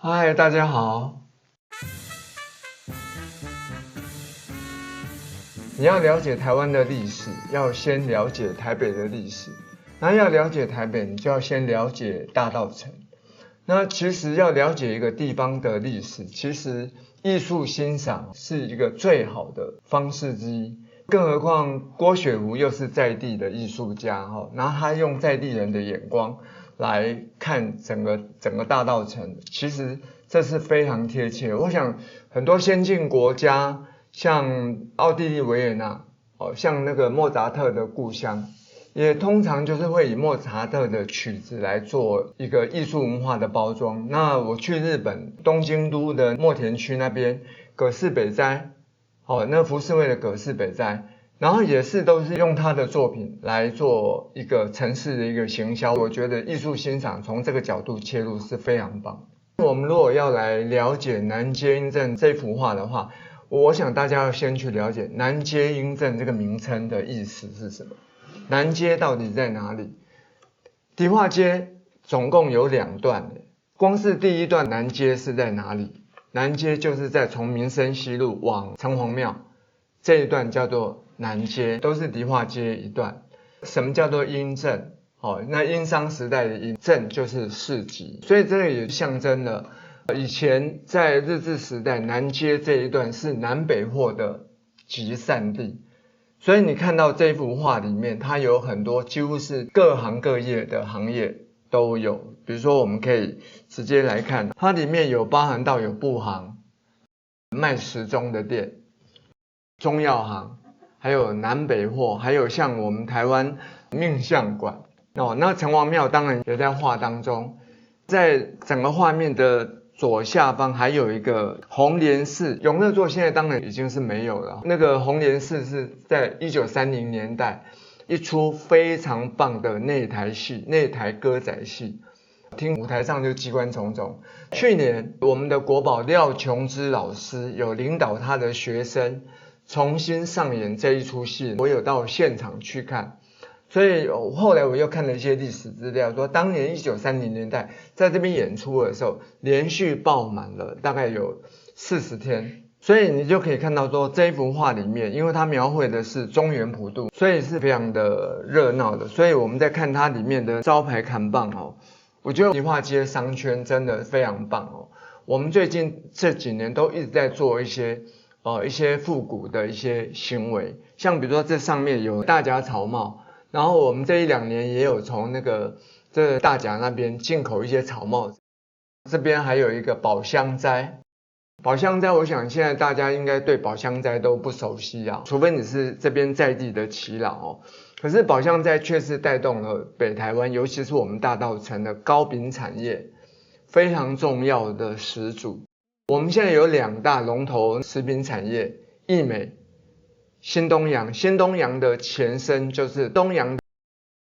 嗨，大家好。你要了解台湾的历史，要先了解台北的历史。那要了解台北，你就要先了解大稻埕。那其实要了解一个地方的历史，其实艺术欣赏是一个最好的方式之一。更何况郭雪湖又是在地的艺术家，然后他用在地人的眼光来看整个大稻埕，其实这是非常贴切。我想很多先进国家，像奥地利维也纳，像那个莫扎特的故乡，也通常就是会以莫扎特的曲子来做一个艺术文化的包装。那我去日本东京都的墨田区那边，葛饰北斋，那浮世绘的葛饰北斋，然后也是都是用他的作品来做一个城市的一个行销。我觉得艺术欣赏从这个角度切入是非常棒。我们如果要来了解南街英正这幅画的话，我想大家要先去了解南街英正这个名称的意思是什么。南街到底在哪里？迪化街总共有2段，光是第一段南街是在哪里？南街就是在从民生西路往城隍庙这一段叫做南街，都是迪化街一段。什么叫做英正？那英商时代的英正就是市集，所以这个也象征了以前在日治时代南街这一段是南北货的集散地。所以你看到这幅画里面，它有很多几乎是各行各业的行业都有。比如说我们可以直接来看，它里面有包含到有布行、卖时钟的店、中药行，还有南北货，还有像我们台湾命相馆。那城隍庙当然也在画当中。在整个画面的左下方还有一个红莲寺，永乐座现在当然已经是没有了。那个红莲寺是在1930年代一出非常棒的内台戏、内台歌仔戏，听舞台上就机关重重。去年我们的国宝廖琼枝老师有领导他的学生重新上演这一出戏，我有到现场去看。所以后来我又看了一些历史资料，说当年1930年代在这边演出的时候，连续爆满了大概有40天。所以你就可以看到说这一幅画里面，因为它描绘的是中原普渡，所以是非常的热闹的。所以我们在看它里面的招牌看棒，我觉得迪化街商圈真的非常棒。我们最近这几年都一直在做一些复古的一些行为，像比如说这上面有大甲草帽。然后我们这1-2年也有从这大甲那边进口一些草帽，这边还有一个宝香斋。宝香斋我想现在大家应该对宝香斋都不熟悉啊，除非你是这边在地的耆老。可是宝香斋确实带动了北台湾，尤其是我们大稻埕的糕饼产业非常重要的始祖。我们现在有2大龙头食品产业，义美、新东阳。新东阳的前身就是东阳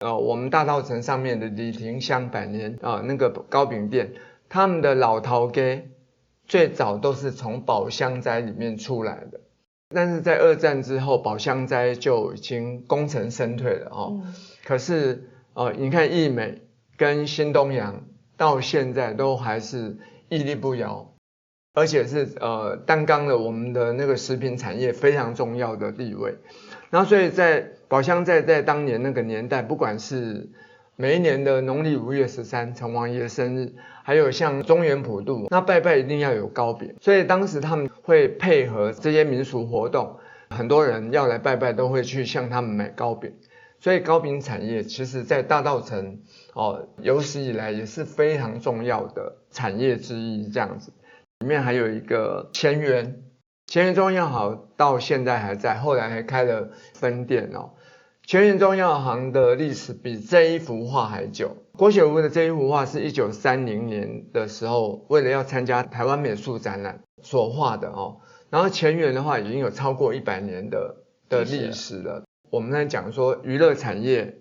我们大稻埕上面的李廷香百年那个糕饼店，他们的老头家最早都是从宝香斋里面出来的。但是在2战之后，宝香斋就已经功成身退了可是你看义美跟新东阳到现在都还是屹立不摇，而且是担当了我们的那个食品产业非常重要的地位。然后所以在宝香斋在当年那个年代，不管是每一年的农历5月13城隍爷生日，还有像中元普渡，那拜拜一定要有糕饼，所以当时他们会配合这些民俗活动，很多人要来拜拜都会去向他们买糕饼。所以糕饼产业其实在大稻埕有史以来也是非常重要的产业之一这样子。里面还有一个前园中药行到现在还在，后来还开了分店前园中药行的历史比这一幅画还久。郭雪湖的这一幅画是1930年的时候为了要参加台湾美术展览所画的然后前园的话已经有超过100年的历史了。我们在讲说娱乐产业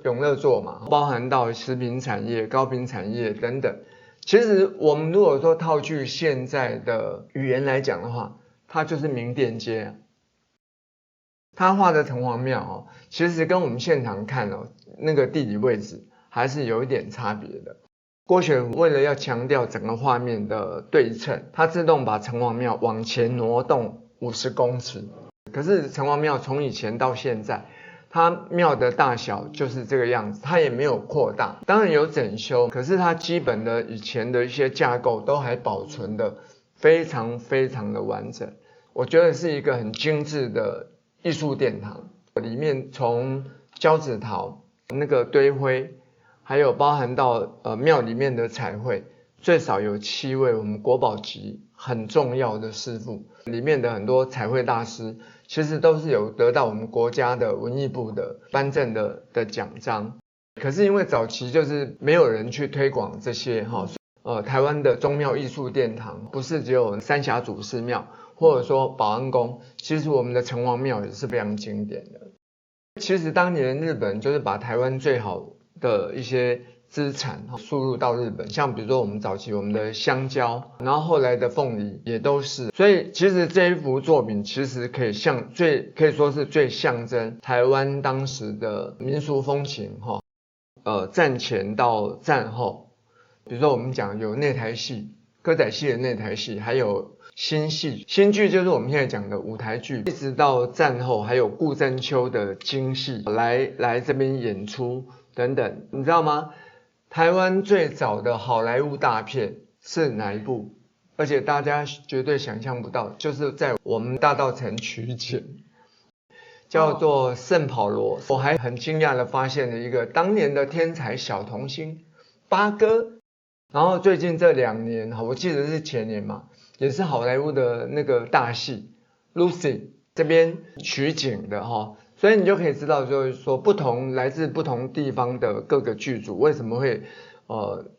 永乐座嘛，包含到食品产业、糕饼产业等等。其实我们如果说套句现在的语言来讲的话，它就是名店街。他画的城隍庙其实跟我们现场看那个地理位置还是有一点差别的。郭学为了要强调整个画面的对称，他自动把城隍庙往前挪动50公尺。可是城隍庙从以前到现在，它庙的大小就是这个样子，它也没有扩大，当然有整修，可是它基本的以前的一些架构都还保存的非常非常的完整。我觉得是一个很精致的艺术殿堂，里面从交趾陶那个堆灰，还有包含到庙里面的彩绘，最少有7位我们国宝级很重要的师傅，里面的很多彩绘大师其实都是有得到我们国家的文艺部的颁证的奖章。可是因为早期就是没有人去推广这些台湾的宗庙艺术殿堂不是只有三峡祖师庙或者说保安宫，其实我们的城隍庙也是非常经典的。其实当年日本就是把台湾最好的一些资产输入到日本，像比如说我们早期我们的香蕉，然后后来的凤梨也都是。所以其实这一幅作品其实可以说是最象征台湾当时的民俗风情战前到战后，比如说我们讲有内台戏、歌仔戏的内台戏，还有新戏，新剧就是我们现在讲的舞台剧，一直到战后还有顾贞秋的京戏来这边演出等等，你知道吗？台湾最早的好莱坞大片是哪一部？而且大家绝对想象不到，就是在我们大稻埕取景，叫做《圣保罗》。我还很惊讶的发现了一个当年的天才小童星八哥，然后最近这2年，我记得是前年嘛，也是好莱坞的那个大戏 Lucy 这边取景的所以你就可以知道，就是说来自不同地方的各个剧组为什么会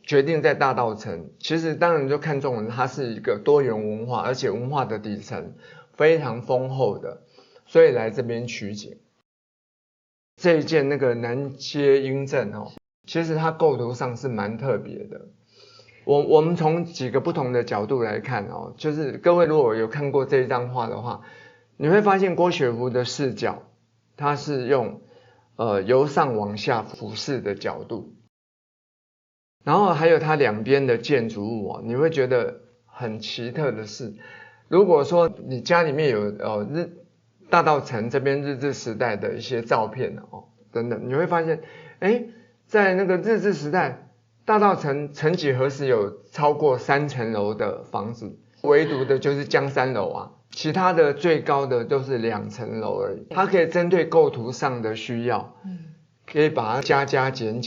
决定在大稻埕。其实当然就看中了它是一个多元文化，而且文化的底层非常丰厚的，所以来这边取景。这一件那个南街英正其实它构图上是蛮特别的。我们从几个不同的角度来看就是各位如果有看过这张画的话，你会发现郭学福的视角，它是用由上往下俯视的角度，然后还有它两边的建筑物你会觉得很奇特的是，如果说你家里面有大稻埕这边日治时代的一些照片等等，你会发现在那个日治时代，大稻埕曾几何时有超过3层楼的房子，唯独的就是江山楼其他的最高的都是2层楼而已。它可以针对构图上的需要，可以把它加减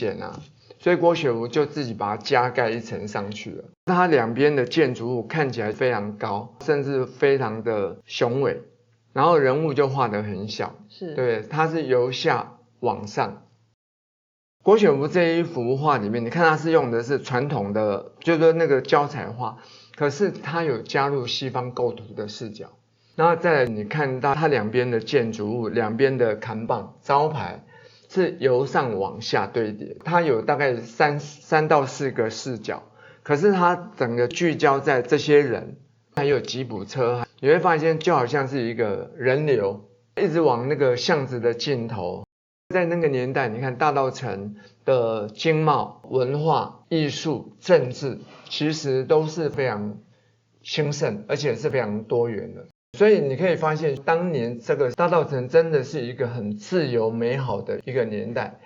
所以郭学福就自己把它加盖1层上去了。它两边的建筑物看起来非常高，甚至非常的雄伟，然后人物就画得很小，对，它是由下往上。郭学福这一幅画里面，你看它是用的是传统的，就是说那个胶彩画，可是它有加入西方构图的视角。然后再来你看到它两边的建筑物，两边的看板招牌是由上往下堆叠，它有大概3到4个视角，可是它整个聚焦在这些人，还有吉普车，你会发现就好像是一个人流一直往那个巷子的尽头。在那个年代，你看大稻埕的经贸、文化、艺术、政治其实都是非常兴盛，而且是非常多元的。所以你可以发现当年这个大稻埕真的是一个很自由美好的一个年代。